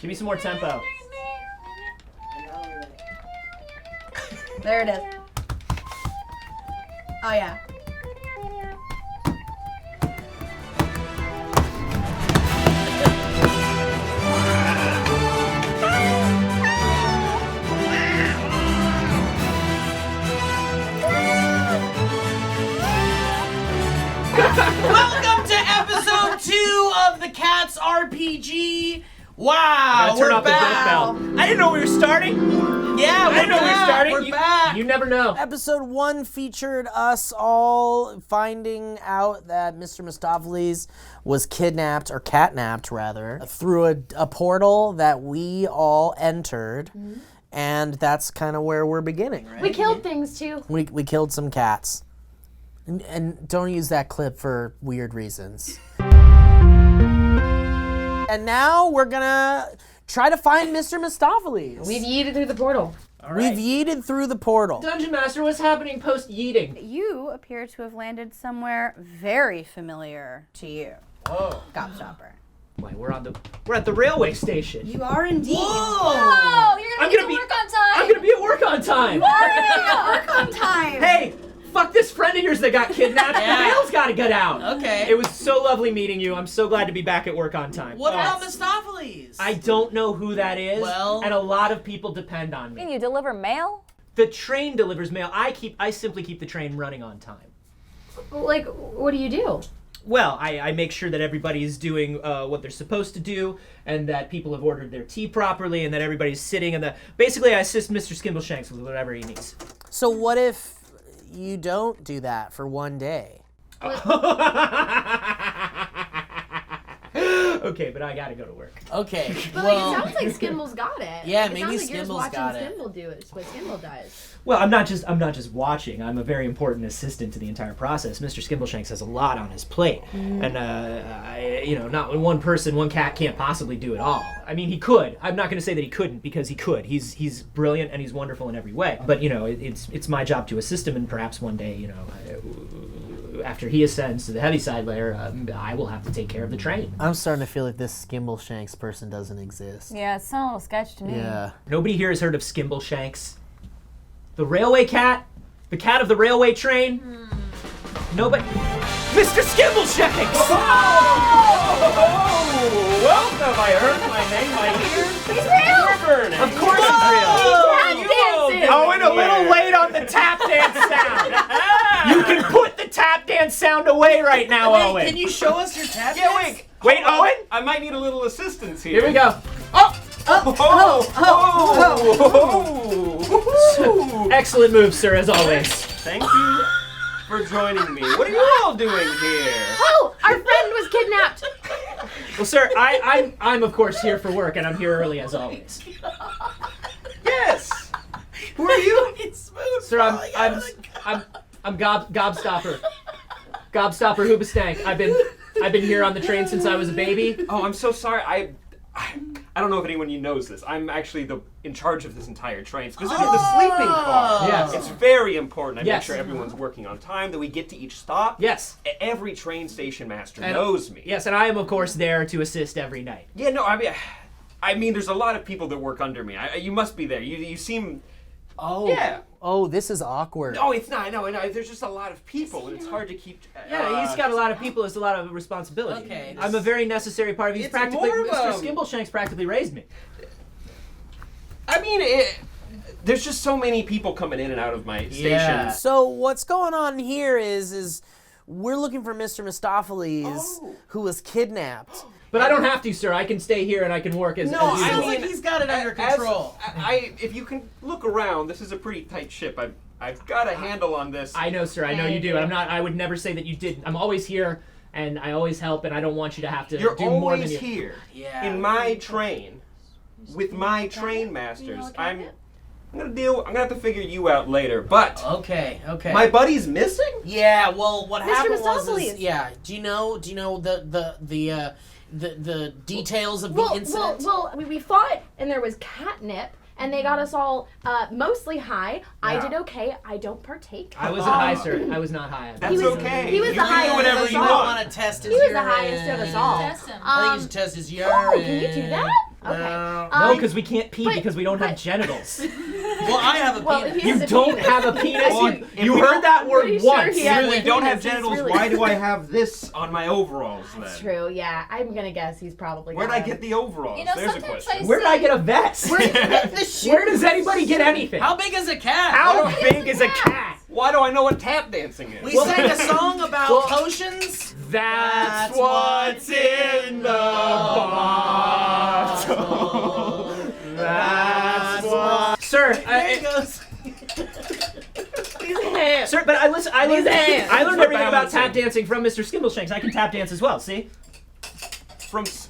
Give me some more tempo. There it is. Oh yeah. Welcome to episode 2 of the Cats RPG. Wow, Turn we're off back. the bell. I didn't know we were starting. Yeah, I didn't know we were starting. We're back. You never know. Episode 1 featured us all finding out that Mr. Mistopheles was kidnapped, or catnapped rather, through a portal that we all entered. Mm-hmm. And that's kind of where we're beginning, right? We killed things too. We killed some cats. And don't use that clip for weird reasons. And now we're gonna try to find Mr. Mistopheles. We've yeeted through the portal. All right. We've yeeted through the portal. Dungeon Master, what's happening post-yeeting? You appear to have landed somewhere very familiar to you. Oh. Gobstopper. Wait, we're at the railway station. You are indeed. Oh, you're gonna be at work on time. I'm gonna be at work on time. Work on time. Hey, fuck this friend of yours that got kidnapped. Yeah. The mail's gotta get out. Okay. It was so lovely meeting you. I'm so glad to be back at work on time. What about Mistopheles? I don't know who that is. Well- and a lot of people depend on me. Can you deliver mail? The train delivers mail. I simply keep the train running on time. Like, what do you do? Well, I make sure that everybody is doing what they're supposed to do, and that people have ordered their tea properly, and that everybody's sitting in the... Basically, I assist Mr. Skimbleshanks with whatever he needs. So what if you don't do that for one day? Okay, but I gotta go to work. Okay. But like, it sounds like Skimbles got it. Yeah, like, maybe it sounds like you're Skimbles just got watching it. Skimble do it. What Skimble does. Well, I'm not just watching. I'm a very important assistant to the entire process. Mr. Skimbleshanks has a lot on his plate, and not one person, one cat can't possibly do it all. I mean, he could. I'm not going to say that he couldn't, because he could. He's brilliant and he's wonderful in every way. But it's my job to assist him, and perhaps one day, after he ascends to the heaviside layer, I will have to take care of the train. I'm starting to feel like this Skimbleshanks person doesn't exist. Yeah, it sounds a little sketch to me. Yeah. Nobody here has heard of Skimbleshanks the Railway Cat? The cat of the railway train? Nobody? Mr. Skimbleshanks! Oh, welcome! I heard my name, I hear. He's real! Of course he's real! Dancing! Oh, and a little late on the tap dance sound! You can put the tap dance sound away right now, Owen! Can you show us your tap? Yeah, wait. Wait, Owen? I might need a little assistance here. Here we go. Excellent move, sir, as always. Thank you for joining me. What are you all doing here? Oh, our friend was kidnapped. Well, sir, I'm of course here for work, and I'm here early as always. Yes. Who are you? Sir, I'm Gobstopper. Gobstopper Hubastank. I've been here on the train since I was a baby. Oh, I'm so sorry. I don't know if anyone you knows this. I'm actually in charge of this entire train, specifically the sleeping car. Yes. It's very important. I make Yes. sure everyone's working on time, that we get to each stop. Yes. Every train station master And- knows me. Yes, and I am of course there to assist every night. Yeah, no, I mean, there's a lot of people that work under me. You must be there. You seem... Oh. Yeah. Oh, this is awkward. No, it's not. No, there's just a lot of people, and it's hard to keep... Yeah, he's got a lot of people. It's a lot of responsibility. Okay. I'm a very necessary part of it. He's It's practically more of Mr. a- Skimbleshanks practically raised me. I mean, there's just so many people coming in and out of my station. So what's going on here is we're looking for Mr. Mistopheles, who was kidnapped. But I don't have to, sir. I can stay here and I can work as No, as I usual. mean, he's got it under As- control. if you can look around, this is a pretty tight ship. I've got a handle on this. I know, sir. I know you do. And I would never say that you didn't. I'm always here, and I always help, and I don't want you to have to You're do more than always you. here. Yeah. In my train, with my train masters. I'm gonna have to figure you out later. But Okay. my buddy's missing. Yeah. Well, what Mr. happened was Mistopheles. yeah. Do you know the details of the incident? Well, we fought, and there was catnip, and they got us all mostly high. I did okay. I don't partake. I wasn't high, sir. I was not high. That's was- okay. he was you the can highest do whatever of you us all. want. to test his He was the urine. highest of us all. Test him. I think you should test his urine. Oh, can you do that? Okay. No, because we can't pee because we don't have genitals. Well, I have a penis. You don't have a penis. You we heard don't- that word pretty sure once. he You has really a don't have penis, he's genitals. really- Why do I have this on my overalls then? That's true. Yeah, I'm gonna guess he's probably. Where'd I get the overalls? You know, There's a sometimes question. Where did I get a vest? Where does anybody get anything? How big is a cat? How big is a cat? Why do I know what tap dancing is? We sang a song about potions. That's what's in the bottle. That's what. Sir, There he goes. sir, but I learned everything about balancing. tap dancing from Mr. Skimbleshanks. I can tap dance as well. See? From It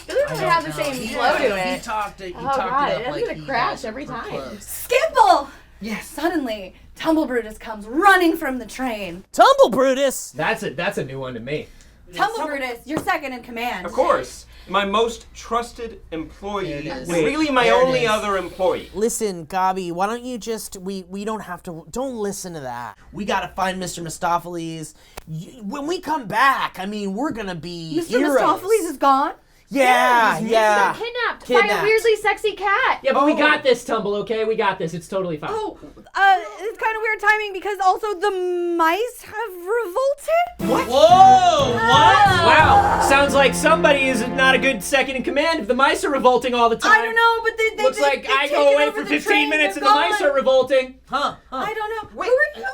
doesn't really have the same flow to He it. talked it. He Oh talked god, it up it's like gonna he crash had every super time. close. Skimble! Yes. Suddenly, Tumble Brutus comes running from the train. Tumble Brutus. That's a new one to me. Tumble Brutus, you're second in command. Of course, my most trusted employee. There it is. Really, my There it only is. other employee. Listen, Gabi, why don't you just we don't have to don't listen to that. We gotta find Mr. Mistopheles. When we come back, I mean, we're gonna be Mr. heroes. Mistopheles is gone? Yeah. He's been kidnapped by a Kidnapped. weirdly sexy cat. Yeah, but we got this, Tumble. Okay, we got this. It's totally fine. Oh, it's kind of weird timing because also the mice have revolted? Whoa! What? Wow, sounds like somebody is not a good second in command if the mice are revolting all the time. I don't know, but they Looks like I go away for 15 minutes and the mice are revolting. Huh? I don't know. Wait. Who are you?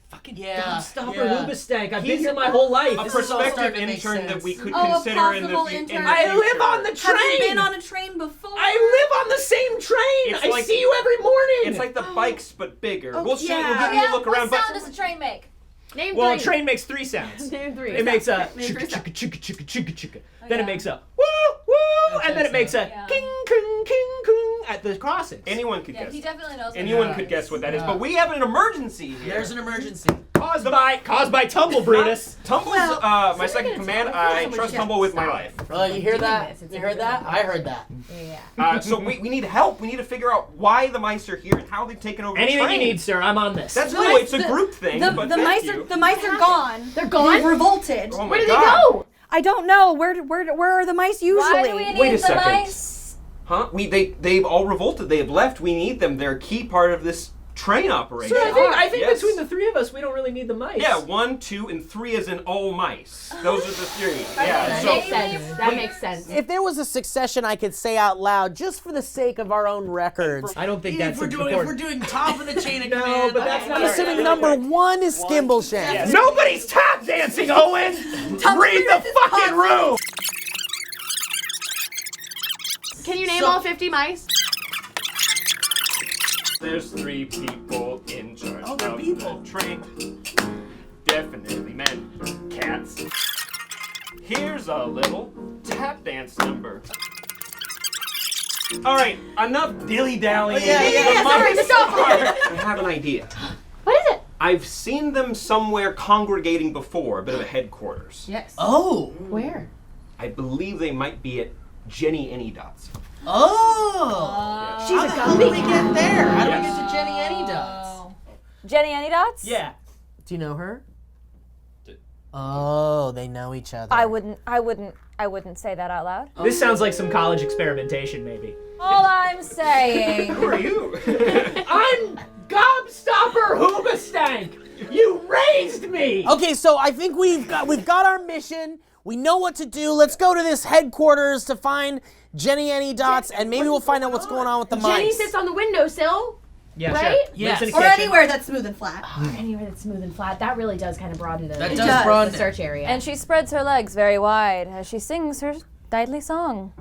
Fucking Yeah. Gobstopper, yeah. Hubastank. I've been He's here my whole life. A This is all prospective starting to make intern that sense. we could Oh, a consider in the, possible in the intern. I live future. on the Have train. you been on a train before? I live on the same train. It's I like- see you every morning. It's like the bikes, but bigger. Oh, We'll see. yeah. We'll give you a look around. What But sound does a train make? Name well, a three. train makes 3 sounds. Name three. It makes a Name chicka three chicka chicka chicka chicka chicka. Then yeah. it makes a woo woo, and then it makes a Yeah. king king king king at the crossings. anyone could Yeah, guess. he definitely knows. Anyone what could it guess is. what that is. Yeah. But we have an emergency here. There's an emergency. Caused by Tumble Brutus. Tumble's Well, my somebody second gonna command. tell me I someone trust should Tumble with my stop. life. You hear that? It's You heard that? I heard that. Yeah. So we need help. We need to figure out why the mice are here and how they've taken over the Anything you train. need, sir. I'm on this. That's The cool. mice- It's a the- group thing. The but mice thank you. are gone. They're gone? They've revolted. Oh my Where did they God. go? I don't know. Where are the mice usually? Why do we need Wait a the second. mice? Huh? They've all revolted. They have left. We need them. They're a key part of this train operation. Sir, I think Yes. between the 3 of us, we don't really need the mice. Yeah, 1, 2, and 3 as in all mice. Those are the 3. Yeah. That So makes sense. That makes sense. If there was a succession I could say out loud just for the sake of our own records. I don't think that's if we're important. doing top of the chain of No, command. but that's not I'm assuming number 1 is Skimbleshanks. Nobody's tap dancing, Owen. Read the fucking room. Can you name all 50 mice? there's 3 people in charge Oh, they're of people. the train. Definitely men, cats. Here's a little tap dance number. All right, enough dilly-dallying. Oh, yeah. Sorry, stop. I have an idea. What is it? I've seen them somewhere congregating before, a bit of a headquarters. Yes. Oh. Where? I believe they might be at Jenny Anydots. Oh. She's a How do we gummy. get there? How do we Yes. get to Jenny Anydots? Jenny Anydots? Yeah. Do you know her? Oh, they know each other. I wouldn't say that out loud. This sounds like some college experimentation, maybe. All I'm saying. Who are you? I'm Gobstopper Hubastank. You raised me. Okay, so I think we've got our mission. We know what to do. Let's go to this headquarters to find Jenny Anydots, and maybe we'll find out what's going on with the Jenny mice. sits on the windowsill. Yeah, Right? sure. Yes. Lives in a Or kitchen. anywhere that's smooth and flat. Anywhere that's smooth and flat. That really does kind of broaden the, That It does does. broaden the it. search area. And she spreads her legs very wide as she sings her nightly song.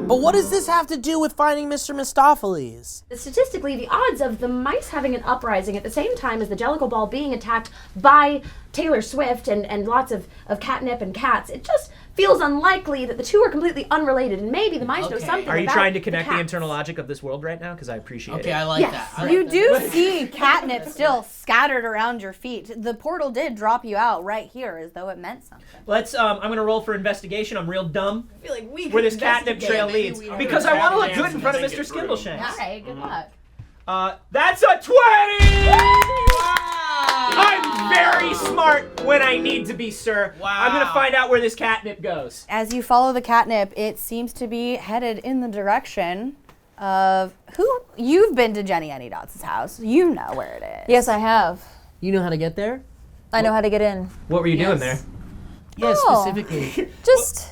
But what does this have to do with finding Mr. Mistopheles? Statistically, the odds of the mice having an uprising at the same time as the Jellicle ball being attacked by Taylor Swift and lots of catnip and cats, it just feels unlikely that the two are completely unrelated, and maybe the mice know Okay. something Are you about trying to connect the cats. internal logic of this world right now? Because I appreciate Okay, it. I like Yes. that. I like You that. do see catnip still scattered around your feet. The portal did drop you out right here as though it meant something. Let's. I'm gonna roll for investigation. I'm real dumb. I feel like we Where could this catnip investigate. trail maybe leads, we have because to I want to look tap good in dance front of and Mr. make it through. Skimbleshanks. All right, good luck. That's a 20. I'm very smart when I need to be, sir. Wow. I'm gonna find out where this catnip goes. As you follow the catnip, it seems to be headed in the direction of who? You've been to Jenny Anydots' house. You know where it is. Yes, I have. You know how to get there? I know how to get in. What were you doing there? Yeah, Oh. specifically. Just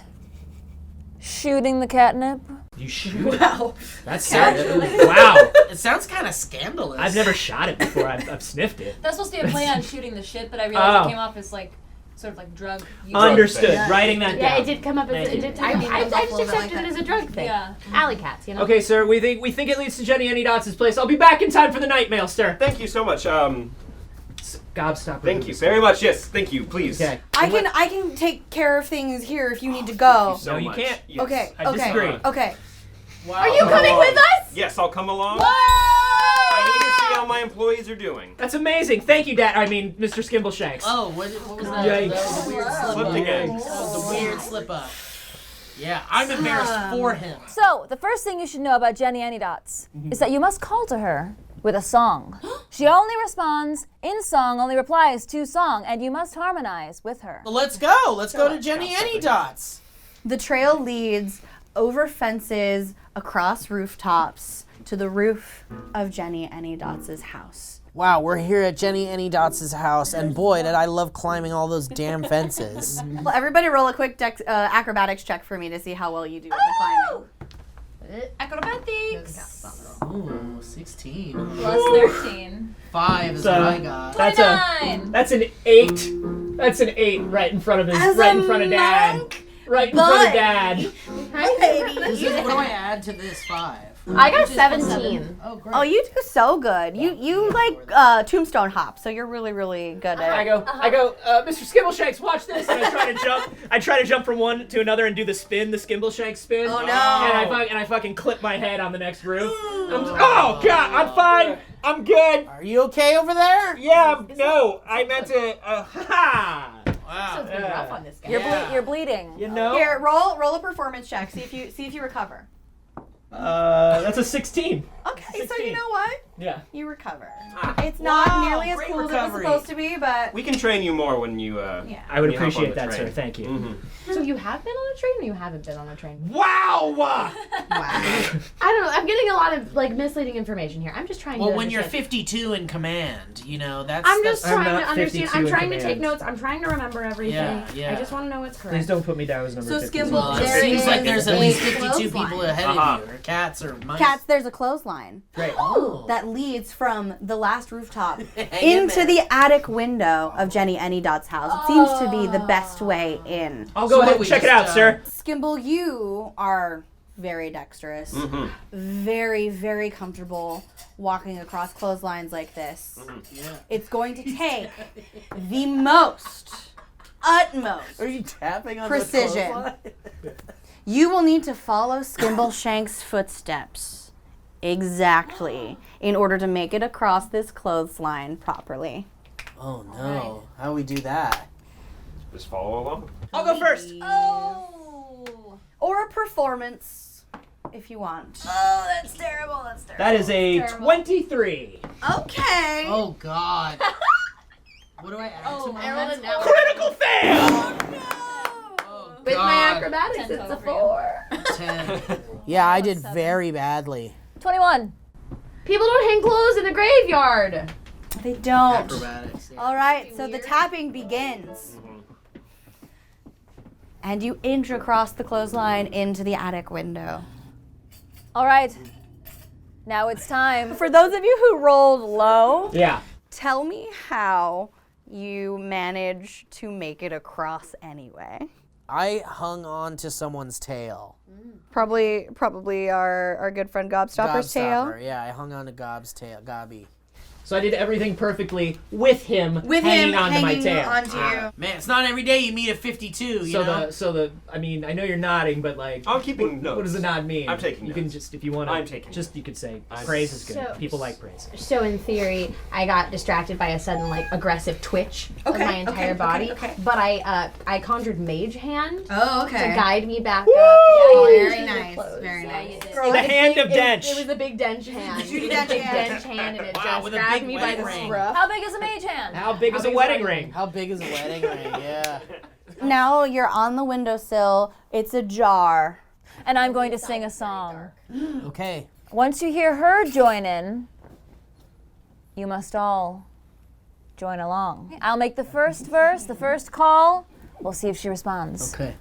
shooting the catnip. You shoot? Wow. That's serious. Wow. It sounds kind of scandalous. I've never shot it before. I've sniffed it. That's supposed to be a play on shooting the shit, but I realized Oh. it came off as like sort of like drug. Understood. Yeah. Writing that Yeah, down. it did come up as Thank you. I just accepted it as a drug thing. Yeah. Alley cats, you know. Okay, sir. We think it leads to Jenny Anydots' place. I'll be back in time for the night mail, sir. Thank you so much. Gobstopper. Thank you very much. Yes, thank you. Please. Okay. I can take care of things here if you need to go. So No, you much. can't. Yes. Okay. I disagree. Okay. Wow. Are you coming with us? Yes, I'll come along. I need to see how my employees are doing. That's amazing. Thank you, Dad. I mean, Mr. Skimbleshanks. Oh, what was that? Yikes. The weird slip Slipped up. again. The weird slip up. Yeah, I'm embarrassed for him. So, the first thing you should know about Jenny Anydots is that you must call to her with a song. She only responds in song, only replies to song, and you must harmonize with her. Well, let's go. Let's go to Jenny Anydots. The trail leads over fences, across rooftops, to the roof of Jenny Anydots' house. Wow, we're here at Jenny Anydots' house, and boy, did I love climbing all those damn fences. Well, everybody roll a quick acrobatics check for me to see how well you do with the climbing. Acrobatics. Ooh, 16. Plus 13. 5 is So, what I got. That's an 8. That's an 8 right in front of his. As right a in front of Dad. monk? Right in front of But- Dad. What do I add to this 5? I got 17. Oh, great. Oh, you do so good. You like tombstone hop, so you're really, really good at I it. go, Mr. Skimbleshanks, watch this, and I try to jump. I try to jump from one to another and do the spin, the Skimbleshanks spin. Oh, no. And I fucking clip my head on the next roof. Oh God, I'm fine. I'm good. Are you okay over there? Yeah, no, I meant to. Ha! Wow. It's been rough on this guy. You're bleeding. You know. Here, roll a performance check. See if you recover. That's a 16. Okay, so 16. you know what? Yeah. You recover. Ah. It's not Wow, nearly as great cool as it recovery. was supposed to be, but We can train you more when you. yeah. I would when you hop on appreciate the that, train. sir. Thank you. Mhm. So you have been on a train or you haven't been on a train? Wow! Wow. I don't know. I'm getting a lot of like misleading information here. I'm just trying to Well, when you're understand. 52 in command, you know, that's... I'm just I'm trying not to understand. 52 I'm in trying to take command. notes. I'm trying to remember everything. Yeah. I just want to know what's correct. Please don't put me down as number So 52. Skimble, Well, it there seems is like there's at a least 52 clothesline. people ahead Uh-huh. of you, or cats or mice. Cats, there's a clothesline Great. Oh. that leads from the last rooftop Hang in into there. the attic window of Jenny Anydots' house. It seems to be the best way in. I'll So go what, ahead and we check it just, out, sir. Skimble, you are very dexterous, very, very comfortable walking across clotheslines like this. Yeah. It's going to take the utmost Are you tapping on precision. the clothesline? You will need to follow Skimbleshank's footsteps exactly in order to make it across this clothesline properly. Oh no. How do we do that? Just follow along. I'll go first. Oh. Or a performance if you want. Oh, that's terrible. That's terrible. That is a Terrible. 23. Okay. Oh god. What do I add to my... I rolled a now. Critical fail! Oh, With my God. acrobatics, Ten it's a total for you. 4. 10. Yeah, I did very badly. 21. People don't hang clothes in the graveyard. They don't. Acrobatics. Yeah. All right, so the tapping begins. And you inch across the clothesline into the attic window. All right. Now it's time. For those of you who rolled low, Yeah. tell me how you manage to make it across anyway. I hung on to someone's tail. Probably our good friend Gobstopper's tail. Gobstopper, yeah, I hung on to Gob's tail. Gobby. So I did everything perfectly with him hanging onto my tail. onto you. Man, it's not every day you meet a 52, you know? I mean, I know you're nodding, but like, I'm keeping what, notes. what does the nod mean? I'm taking You can notes. just, if you want to, I'm taking just, you could say, praise is good. People like praise. So in theory, I got distracted by a sudden like aggressive twitch of Okay, my entire okay, body. okay. But I conjured Mage Hand Oh, to okay. guide me back up. Very into the nice. clothes. Very Yeah, nice. you did. The hand of dench. It was a big dench hand. Judy It was a big Dench dench hand, and it Wow, just with a grabbed big me by the wedding ring. scruff. How big is a mage hand? How big is a big is wedding a ring? How big is a wedding ring? Yeah. Now you're on the windowsill. It's ajar. And I'm going to sing a song. Okay. Once you hear her join in, you must all join along. I'll make the first verse, the first call. We'll see if she responds. Okay.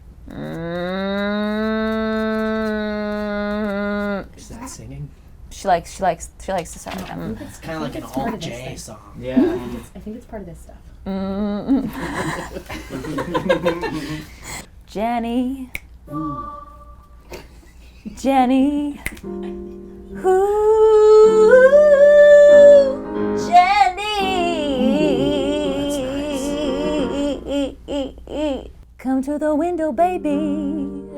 Is that singing? She likes to start. It's kind of like an alt J song. Yeah. I think it's part of this stuff. Jenny. Jenny. Jenny. Come to the window, baby.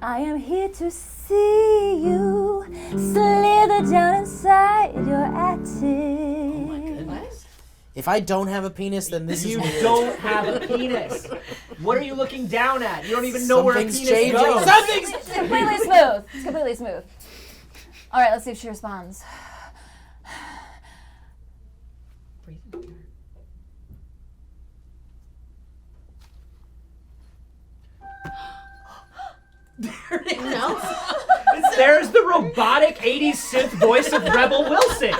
I am here to see you slither down inside your attic. If I don't have a penis, then this is You weird. don't have a penis. What are you looking down at? You don't even know where a Something's penis changing. goes. Something's It's completely smooth. It's completely smooth. All right, let's see if she responds. No. There's the robotic 80s synth voice of Rebel Wilson.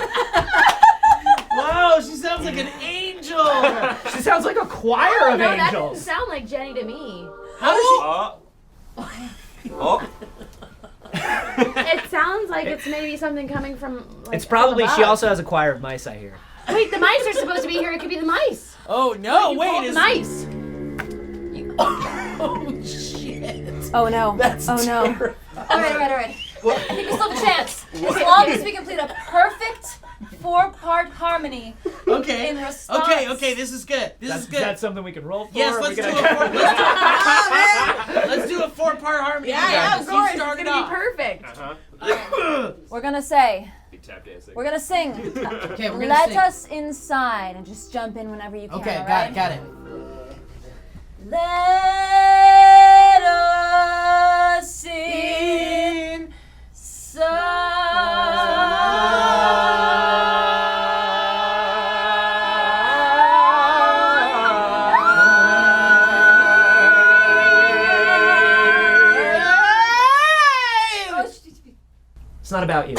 Wow, she sounds like an angel. She sounds like a choir of No, that doesn't angels. sound like Jenny to me. How does Oh. It sounds like it's maybe something coming from. Like, It's probably, from she above. also has a choir of mice, I hear. Wait, the mice are supposed to be here. It could be the mice. Oh no! You Wait, called the is mice. oh shit! Oh no. That's oh no. terrible. All right. I think we still have a chance. As long as we complete a perfect 4-part harmony Okay. in response. Okay. This is good. This is Is good. that something we can roll for? Yes, Are we let's do, gonna- let's do a 4-part harmony. Yeah, of course. It's Start gonna it be perfect. We're gonna say, Big tap dancing. we're gonna sing. Okay, we're gonna Let sing. us inside and just jump in whenever you can. Okay, all got right? it, got it. Let us It's not about you.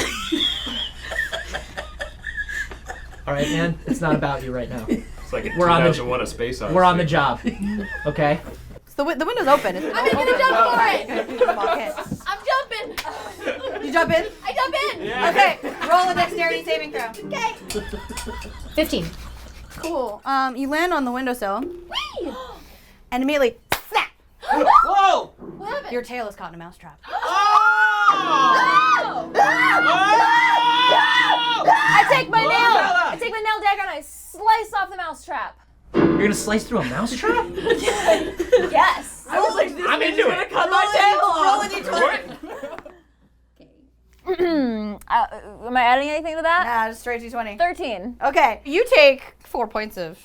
All right, man. It's not about you right now. It's like in We're on the- 2001: A Space Odyssey. We're on the job. Okay? So the window's open. It's I'm gonna jump for it. Okay. I'm jumping. You jump in? I jump in. Okay. Roll a dexterity saving throw. Okay. 15. Cool. You land on the windowsill and immediately snap. Whoa! What happened? Your tail is caught in a mousetrap. I take my nail dagger and I slice off the mousetrap. You're gonna slice through a mousetrap? Yes. I'm into it. Cut my tail off. Am I adding anything to that? Nah, just straight 220. 13. Okay. You take 4 points of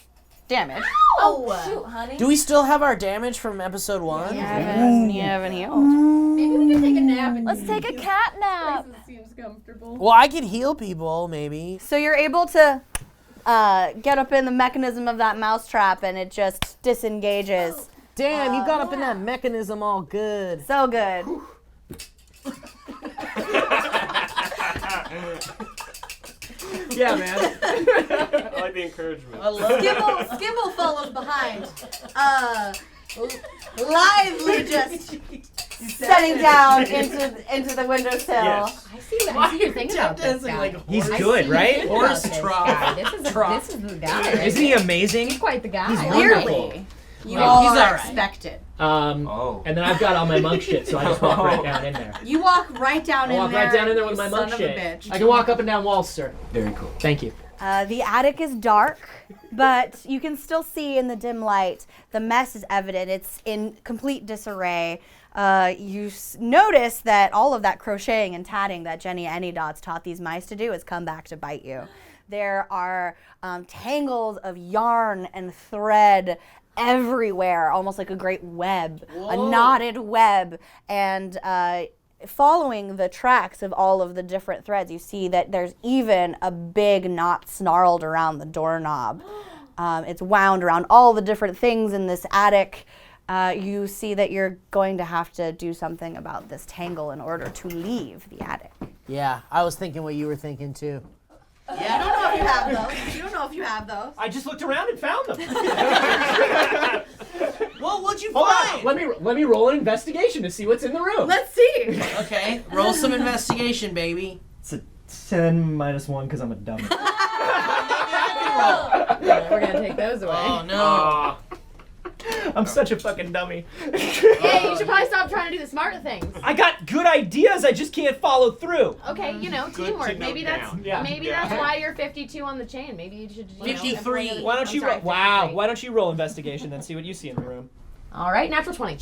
damage. Oh, shoot, honey. Do we still have our damage from episode 1? You haven't healed. Maybe we can take a nap and Let's take a cat nap. seems comfortable. Well, I could heal people, maybe. So you're able to get up in the mechanism of that mousetrap and it just disengages. Damn, you got up in that mechanism all good. So good. Yeah, man. I like the encouragement. Skimble follows behind. Lively just. Setting down into the windowsill. Yes. I see what you think about this guy. He's good, right? Horse This trough. guy. This is the guy. Isn't he amazing? Quite the guy. He's wonderful. You Right. all He's are all right. expected. Oh. And then I've got all my monk shit, so I just walk right down in there. You walk right down I in walk there. right down in there with you my monk son of a shit. bitch. I can walk up and down walls, sir. Very cool. Thank you. The attic is dark, but you can still see in the dim light. The mess is evident. It's in complete disarray. You notice that all of that crocheting and tatting that Jenny Anydots taught these mice to do has come back to bite you. There are tangles of yarn and thread everywhere, almost like a great web, a knotted web. And following the tracks of all of the different threads, you see that there's even a big knot snarled around the doorknob. It's wound around all the different things in this attic. You see that you're going to have to do something about this tangle in order to leave the attic. Yeah, I was thinking what you were thinking too. You don't know if you have those. You don't know if you have those. I just looked around and found them. Well, what'd you Hold find? on. Let me roll an investigation to see what's in the room. Let's see. Okay, roll some investigation, baby. It's a 10 minus 1 because I'm a dummy. We're gonna take those away. Oh no. I'm such a fucking dummy. Hey, you should probably stop trying to do the smart things. I got good ideas, I just can't follow through. Okay, you know, Good teamwork. to note Maybe that's down. Yeah. maybe Yeah. that's why you're 52 on the chain. Maybe you should. 53. Why don't you sorry, roll? Wow. 53. Why don't you roll investigation and see what you see in the room? All right, natural 20.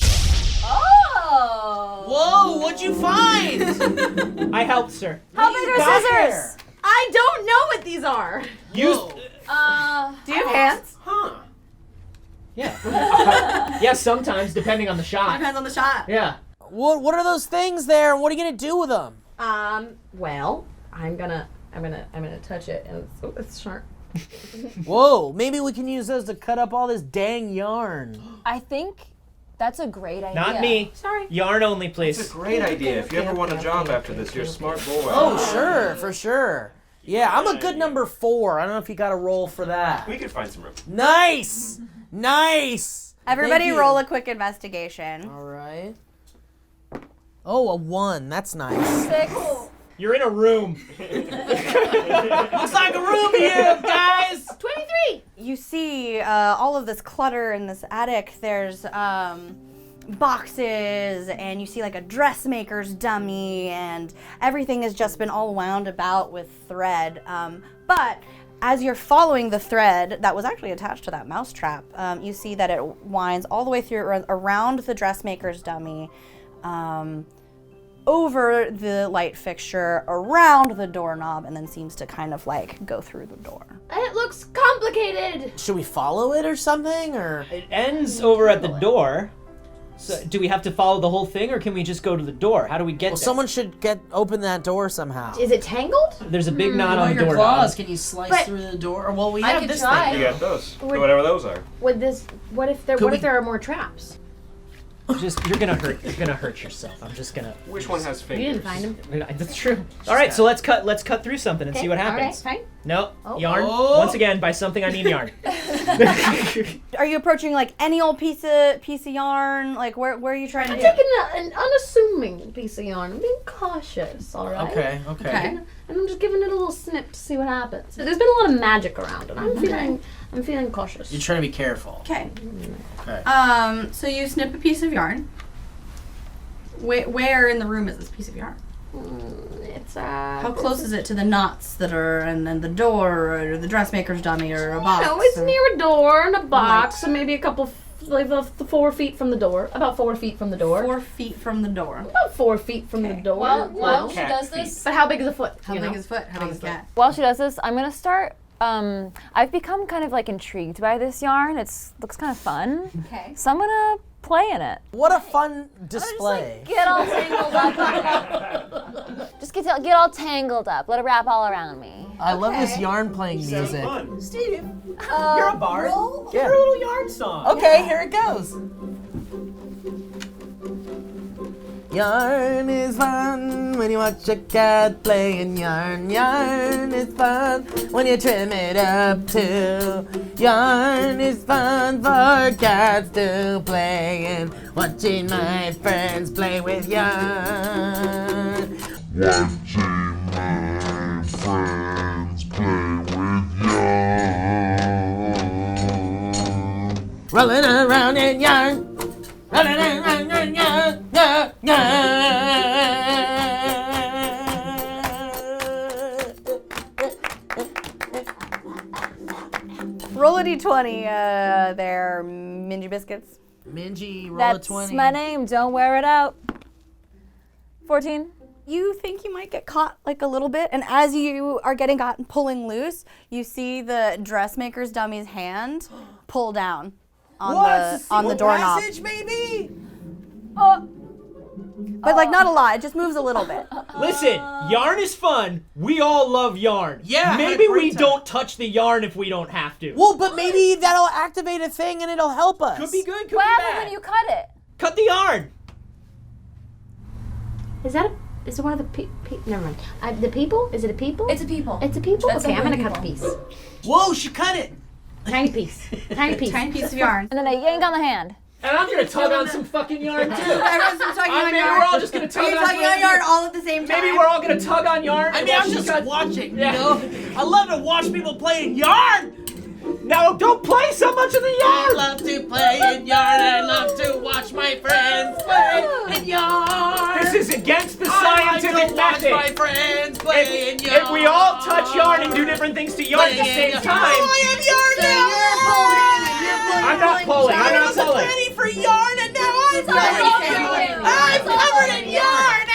Oh! Whoa, what'd you find? I helped, sir. How big are got scissors? I don't know what these are. Use. Whoa. Do you have hands? Huh. Yeah. Yeah. Sometimes, depending on the shot. Depends on the shot. Yeah. What are those things there, and what are you gonna do with them? Well, I'm gonna touch it, and it's sharp. Whoa, maybe we can use those to cut up all this dang yarn. I think that's a great idea. Not me. Sorry. Yarn only, It's please. a great idea. If you ever want a job after this, you're a smart boy. Oh, sure, for sure. Yeah, I'm a good number 4. I don't know if you got a roll for that. We could find some room. Nice! Nice! Everybody Thank you. roll a quick investigation. All right. Oh, a 1. That's nice. 6. You're in a room. Looks like a room here, guys! 23. You see all of this clutter in this attic. There's boxes, and you see like a dressmaker's dummy, and everything has just been all wound about with thread. But as you're following the thread that was actually attached to that mousetrap, you see that it winds all the way through around the dressmaker's dummy, over the light fixture, around the doorknob, and then seems to kind of like go through the door. It looks complicated. Should we follow it or something, or? It ends over at the door. So, do we have to follow the whole thing, or can we just go to the door? How do we get Well, there? someone should open that door somehow. Is it tangled? There's a big knot on the your door. claws, can you slice But- through the door? Well, we I have could this try. thing. You got those. Whatever those are. Would this? What if there? Could What we- if there are more traps? Just you're gonna hurt yourself. I'm just gonna. Which one has You fingers? didn't find him. That's true. All right, so let's cut through something and see what happens. All right, fine. No, Oh. yarn. Oh. Once again, by something I mean yarn. Are you approaching like any old piece of yarn? Like where are you trying to I'm do? taking an unassuming piece of yarn. I'm being cautious, all right? Okay. And I'm just giving it a little snip to see what happens. There's been a lot of magic around, and I'm feeling cautious. You're trying to be careful. Okay. Okay. So you snip a piece of yarn. Where in the room is this piece of yarn? It's How close is it to the knots that are, and then the door, or the dressmaker's dummy, or a box? No, it's or- near a door and a box, and maybe a couple, like 4 feet from the door. About 4 feet from the door. 4 feet from the door. About 4 feet from the door. While she Cat does feet. this, But how big is a foot? How you big know? is foot? How big is cat? while she does this, I'm gonna start. I've become kind of like intrigued by this yarn. Looks kind of fun. Okay. So I'm gonna play in it. What a fun Just display. like get all tangled up. Just get all tangled up. Let it wrap all around me. I love this yarn playing Sounds music. fun. Steve, you're a bard. Yeah. Your little yarn song. Okay, here it goes. Yarn is fun when you watch a cat playing yarn. Yarn is fun when you trim it up too. Yarn is fun for cats to play and watching my friends play with yarn. Watching my friends play with yarn. Rolling around in yarn. Rolling around in yarn. Roll a d20 there, Mingeybiscuits. Mingy, roll That's a 20. my name. Don't wear it out. 14. You think you might get caught like a little bit, and as you are getting caught and pulling loose, you see the dressmaker's dummy's hand pull down on the doorknob. Passage, maybe? But like not a lot. It just moves a little bit. Listen, yarn is fun. We all love yarn. Yeah, Maybe I had a we great time. don't touch the yarn if we don't have to. Well, but maybe that'll activate a thing and it'll help us. Could be good, could What be happens bad. when you cut it? Cut the yarn. Is it one of the never mind. The people? Is it a people? It's a people. It's a people? That's Okay, I'm a gonna cut the people. piece. Whoa, she cut it. Tiny piece. Tiny piece. Tiny piece of yarn. And then I yank on the hand. And I'm gonna tug on some fucking yarn too. Everyone's tugging on Maybe yarn. we're all just gonna tug Are you on tugging on yarn all at the same time? Maybe we're all gonna tug on yarn. I mean, I'm just watching, Yeah. you know? I love to watch people playing yarn. No, don't play so much of the yarn. I love to play in yarn. I love to watch my friends play in yarn. This is against the I like scientific to watch method. my friends play in yarn. If we all touch yarn and do different things to yarn at the same time, Oh, I have yarn now. I'm not pulling. I'm I not wasn't pulling. ready for yarn, and now I'm It's covered in yarn.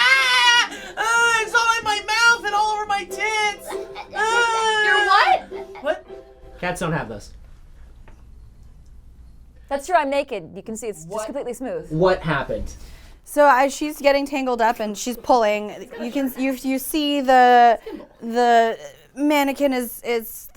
It's all in my mouth and all over my tits. You're what? What? Cats don't have those. That's true, I'm naked. You can see it's just completely smooth. What happened? So as she's getting tangled up and she's pulling, you see the mannequin is it's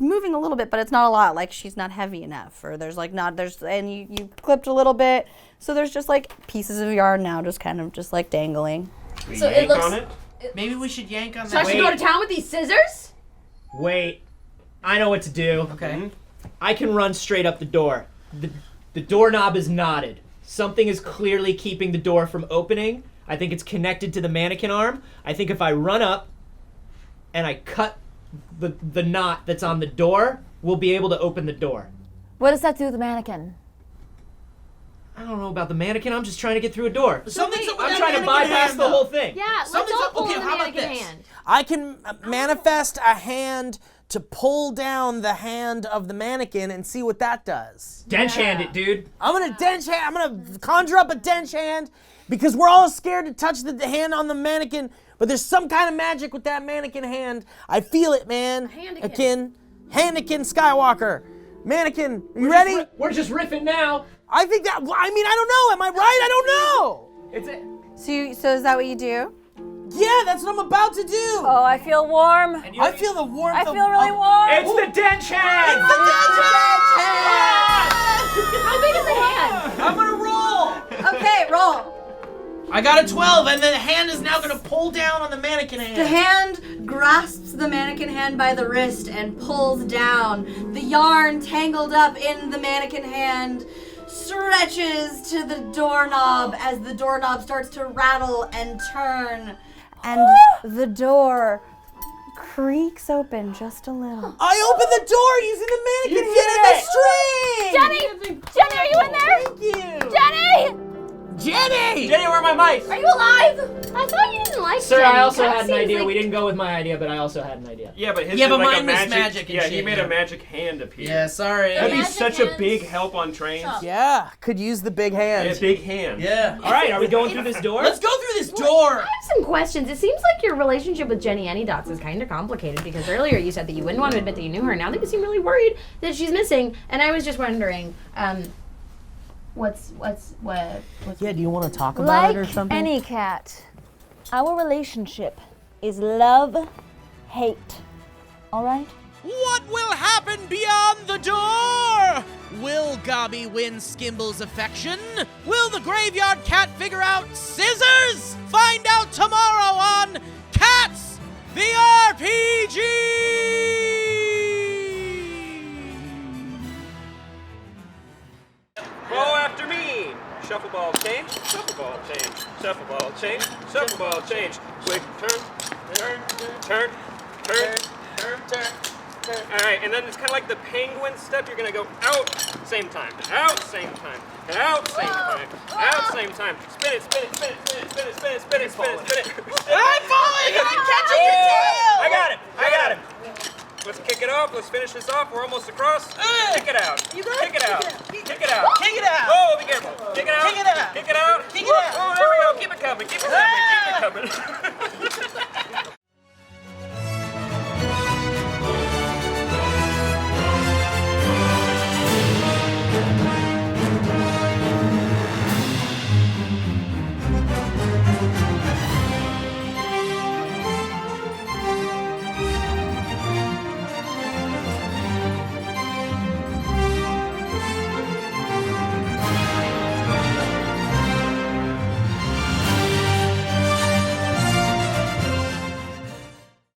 moving a little bit, but it's not a lot. Like she's not heavy enough, or and you clipped a little bit, so there's just like pieces of yarn now, just kind of just like dangling. So yank it looks. on it? Maybe we should yank on So I that. should go to town with these scissors? Wait, I know what to do. Okay. I can run straight up the door. The doorknob is knotted. Something is clearly keeping the door from opening. I think it's connected to the mannequin arm. I think if I run up and I cut the knot that's on the door, we'll be able to open the door. What does that do with the mannequin? I don't know about the mannequin. I'm just trying to get through a door. Something's up with I'm that trying to mannequin bypass hand, the though. whole thing. Yeah, let's Something's all up. pull Okay, in the how about mannequin this? hand. I can manifest a hand to pull down the hand of the mannequin and see what that does. Dench hand it, dude. I'm gonna conjure up a dench hand because we're all scared to touch the hand on the mannequin, but there's some kind of magic with that mannequin hand. I feel it, man. Hannequin Skywalker. Mannequin, you ready? We're just riffing now. I think that, I don't know. Am I right? I don't know. It's it. So is that what you do? Yeah, that's what I'm about to do. Oh, I feel warm. I feel the warmth I of... feel really warm. It's the dench hand. It's the dench hand! How big is the hand? I'm gonna roll. Okay, roll. I got a 12, and then the hand is now gonna pull down on the mannequin hand. The hand grasps the mannequin hand by the wrist and pulls down. The yarn tangled up in the mannequin hand stretches to the doorknob as the doorknob starts to rattle and turn. And the door creaks open just a little. I opened the door using the mannequin hand and the string! Jenny, are you in there? Thank you! Jenny! Jenny! Jenny, where are my mice? Are you alive? I thought you didn't like Sir, Jenny. I also That had an seems idea. like- We didn't go with my idea, but I also had an idea. Yeah, but his Yeah, did but like mine a was magic and Yeah, he shit, made yeah. a magic hand appear. Yeah, sorry. That'd be Magic such a hands. big help on trains. Yeah, could use the big hand. A big hand. Yeah. All right, are we going through this door? Let's go through this door. I have some questions. It seems like your relationship with Jenny Anydots is kind of complicated because earlier you said that you wouldn't want to admit that you knew her. Now that you seem really worried that she's missing, and I was just wondering, what's Yeah, do you want to talk about it or Like something? any cat, our relationship is love, hate. All right? What will happen beyond the door? Will Gobby win Skimble's affection? Will the graveyard cat figure out scissors? Find out tomorrow on Cats the RPG! Roll after me. Shuffle ball change. Shuffle ball change. Shuffle ball change. Shuffle ball change. Quick turn. Turn. All right, and then it's kind of like the penguin step. You're gonna go out, same time, out, same time, out, same time, out, same time. Spin it. I'm falling! I'm catching your tail! I got it. Let's kick it off. Let's finish this off. We're almost across. Kick it out. Kick it out. Kick it out! Oh, be careful. Kick it out. Kick it out. Kick it out. Kick it out. Oh, there we go. Keep it coming. Keep it coming.